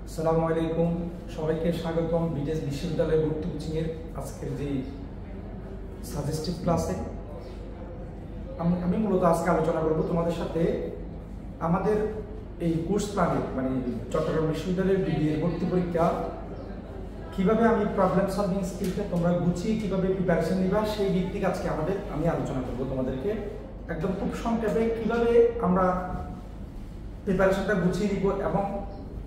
আসসালামু আলাইকুম, সবাইকে স্বাগতম বিদেশ বিশ্ববিদ্যালয় ভর্তি কোচিং এর আজকের যে সাজেস্টিভ ক্লাসে। আমি মূলত আজকে আলোচনা করব তোমাদের সাথে আমাদের এই কোর্স প্ল্যানে, মানে চট্টগ্রাম বিশ্ববিদ্যালয়ের বিবিএ ভর্তি পরীক্ষা কিভাবে আমি প্রবলেম সলভিং স্কিলটা তোমরা গুছিয়ে কিভাবে প্রিপারেশন নিবা সেই দিক থেকে আজকে আমি আলোচনা করব তোমাদেরকে একদম খুব সংক্ষেপে কিভাবে আমরা প্রিপারেশনটা গুছিয়ে নিব এবং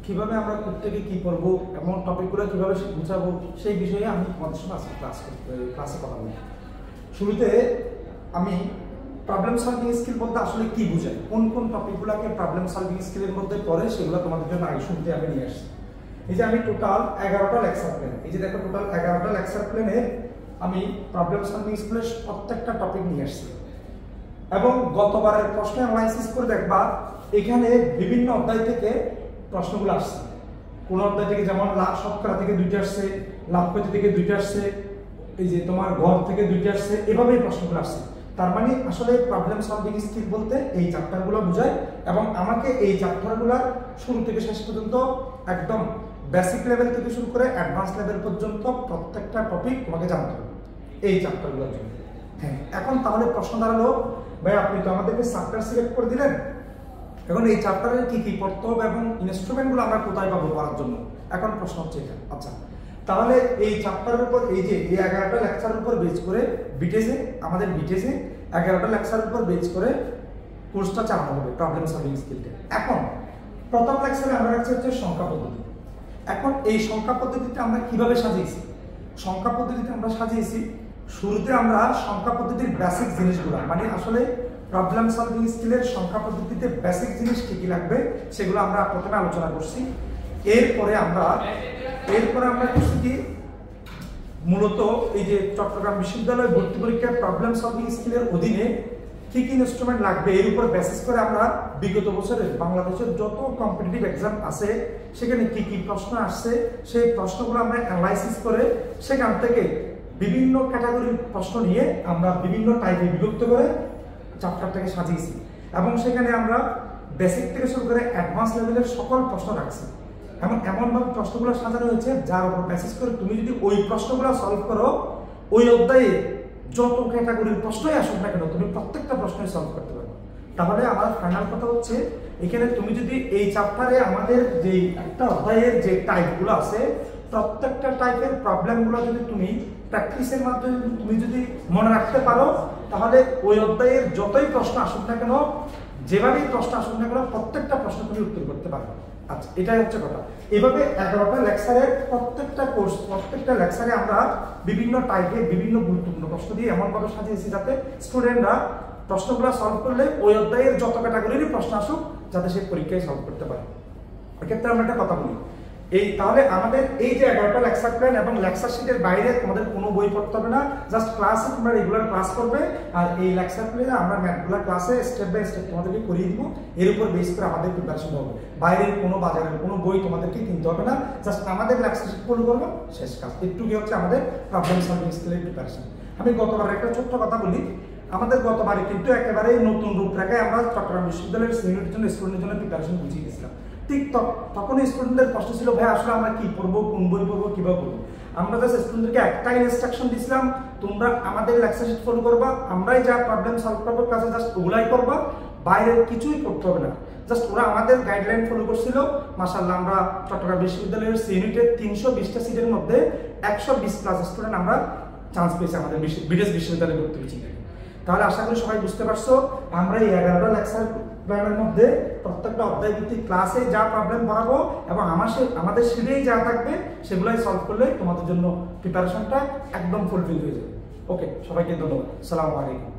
কিভাবে আমরা প্রত্যেকে কি করব এবং টপিকগুলো কিভাবে বুঝাবো সেই বিষয়ে আমি তোমাদের সঙ্গে আজকে ক্লাসে কথা বলবো। শুরুতে আমি প্রবলেম সলভিং স্কিল বলতে আসলে কি বোঝায়, কোন কোন টপিকগুলোকে প্রবলেম সলভিং স্কিলের মধ্যে পড়ে সেগুলো তোমাদের জন্য আগে শুনতে আমি নিয়ে আসছি। এই যে আমি টোটাল 11টা লেকচার প্ল্যান, এই যে দেখো টোটাল 11টা লেকচার প্ল্যানে আমি প্রবলেম সলভিং স্কিলের প্রত্যেকটা টপিক নিয়ে আসছি এবং গতবারের প্রশ্ন অ্যানালাইসিস করে দেখবা এখানে বিভিন্ন অধ্যায় থেকে প্রশ্নগুলো আসছে। কোন অধ্যায় থেকে যেমন শতকরা থেকে 2টা আসছে, লাভপতি থেকে 2টা আসছে, এই যে তোমার গড় থেকে 2টা আসছে, এভাবেই প্রশ্নগুলো আসছে। তার মানে আসলে প্রবলেম সলভিং স্কিল বলতে এই চ্যাপ্টারগুলো বোঝায় এবং আমাকে এই চ্যাপ্টারগুলো শুরু থেকে শেষ পর্যন্ত একদম বেসিক লেভেল থেকে শুরু করে অ্যাডভান্স লেভেল পর্যন্ত প্রত্যেকটা টপিক তোমাকে জানতে হবে এই চ্যাপ্টারগুলোর জন্য। হ্যাঁ, এখন তাহলে প্রশ্ন দাঁড়ালো, ভাই আপনি তো আমাদেরকে চ্যাপ্টার সিলেক্ট করে দিলেন, এখন এই চ্যাপ্টারের কি কি পড়তে হবে এবং ইনস্ট্রুমেন্টগুলো আমরা কোথায় পাবো পড়ার জন্য, এখন প্রশ্ন হচ্ছে এটা। আচ্ছা, তাহলে এই চ্যাপ্টারের উপর এই যে এই 11টা লেকচারের উপর বেস করে আমাদের বিটেসে 11টা লেকচারের উপর বেস করে কোর্সটা চালানো হবে প্রবলেম সলভিং স্কিলটা। এখন প্রথম লেকচারে আমরা রাখছি হচ্ছে সংখ্যা পদ্ধতি। এখন এই সংখ্যা পদ্ধতিটা আমরা কিভাবে সাজিয়েছি, সংখ্যা পদ্ধতিতে আমরা সাজিয়েছি শুরুতে আমরা সংখ্যা পদ্ধতির বেসিক জিনিসগুলো, মানে আসলে প্রবলেম সলভিং স্কিলের সংখ্যা পদ্ধতিতে বেসিক জিনিস কি কি লাগবে সেগুলো আমরা প্রথমে আলোচনা করছি। এরপরে আমরা করছি কি, মূলত এই যে চট্টগ্রাম বিশ্ববিদ্যালয় ভর্তি পরীক্ষার প্রবলেম সলভিং স্কিলের অধীনে কি কি ইনস্ট্রুমেন্ট লাগবে এর উপর বেসিস করে আমরা বিগত বছরের বাংলাদেশের যত কম্পিটিটিভ এক্সাম আছে সেখানে কি কি প্রশ্ন আসছে সেই প্রশ্নগুলো আমরা অ্যানালাইসিস করে সেখান থেকে বিভিন্ন ক্যাটাগরির প্রশ্ন নিয়ে আমরা বিভিন্ন টাইপে বিভক্ত করে চ্যাপ্টারটাকে সাজিয়েছি এবং সেখানে আমরা বেসিক থেকে শুরু করে অ্যাডভান্স লেভেলের সকল প্রশ্ন রাখছি এবং এমনভাবে প্রশ্নগুলো সাজানো হয়েছে যার উপর বেসিস করে তুমি যদি ওই প্রশ্নগুলো সলভ করো ওই অধ্যায়ে যত ক্যাটাগরির প্রশ্নই আসুক না কেন তুমি প্রত্যেকটা প্রশ্নই সলভ করতে পারবে। তাহলে আমার ফাইনাল কথা হচ্ছে এখানে তুমি যদি এই চ্যাপ্টারে আমাদের যে একটা অধ্যায়ের যে টাইপগুলো আছে প্রত্যেকটা টাইপের প্রবলেমগুলো যদি তুমি প্র্যাকটিসের মাধ্যমে তুমি যদি মনে রাখতে পারো তাহলে ওই অধ্যায়ের যতই প্রশ্ন আসুক না কেন, যেভাবেই প্রশ্ন আসুক না কেন, প্রত্যেকটা প্রশ্ন তুমি উত্তর করতে পারবে। আচ্ছা, এটাই হচ্ছে কথা। এভাবে 11টা লেকচারের প্রত্যেকটা লেকচারে আমরা বিভিন্ন টাইপের বিভিন্ন গুরুত্বপূর্ণ প্রশ্ন দিয়ে এমনভাবে সাজিয়েছি যাতে স্টুডেন্টরা প্রশ্নগুলো সলভ করলে ওই অধ্যায়ের যত ক্যাটাগরিরই প্রশ্ন আসুক যাতে সে পরীক্ষায় সলভ করতে পারে। এক্ষেত্রে আমরা একটা কথা বলি, তাহলে আমাদের এই যে 11টা লেকচার প্ল্যান এবং লেকচার শিটের বাইরে তোমাদের কোনো বই পড়তে হবে না, জাস্ট ক্লাসে তোমরা রেগুলার ক্লাস করবে আর এই লেকচার প্ল্যানে আমরা ম্যাথগুলো ক্লাসে স্টেপ বাই স্টেপ তোমাদেরকে করিয়ে দিব। এর উপর বেস করে আমাদের প্রিপারেশন হবে, বাইরের কোনো বাজারের কোনো বই তোমাদেরকে কিনতে হবে না, জাস্ট আমাদের লেকচার শিট ফলো করবো, শেষ কাজ। একটুকি হচ্ছে আমাদের প্রবলেম সলভিং স্কিলের প্রিপারেশন। আমি গতবার একটা ছোট্ট কথা বলি, আমাদের গতবারে কিন্তু একেবারে নতুন রূপরেখায় আমরা চট্টগ্রাম বিশ্ববিদ্যালয়ের সিনিয়রের জন্য স্টুডেন্টের জন্য প্রিপারেশন বুঝিয়ে দিয়েছিলাম। ঠিক তখন স্টুডেন্টদের প্রশ্ন ছিল, ভাই আসলে আমরা কি পড়বো, কোন বই পড়বো, কিভাবে পড়বো। আমরা জাস্ট স্টুডেন্টদেরকে একটা ইনস্ট্রাকশন দিয়েছিলাম, তোমরা আমাদের লেকচার শিট ফলো করবা, আমরাই যা প্রবলেম সলভ করবো ক্লাসে জাস্ট ওগুলাই করবা, বাইরের কিছুই করতে হবে না। জাস্ট ওরা আমাদের গাইডলাইন ফলো করছিল। মাশাআল্লাহ, আমরা চট্টগ্রাম বিশ্ববিদ্যালয়ের সিনিয়রের 320টা সিটের মধ্যে 120+ স্টুডেন্ট আমরা চান্স পেয়েছি আমাদের বিদেশ বিশ্ববিদ্যালয়ে ভর্তি হয়েছি। তাহলে আশা করি সবাই বুঝতে পারছো আমরা এই 11টা লেকচার প্ল্যানের মধ্যে প্রত্যেকটা অধ্যায় ভিত্তিক ক্লাসে যা প্রবলেম পড়াবো এবং আমাদের শিটেই যা থাকবে সেগুলাই সলভ করলে তোমাদের জন্য প্রিপারেশনটা একদম ফুলফিল হয়ে যাবে। ওকে, সবাইকে ধন্যবাদ। আসসালামু আলাইকুম।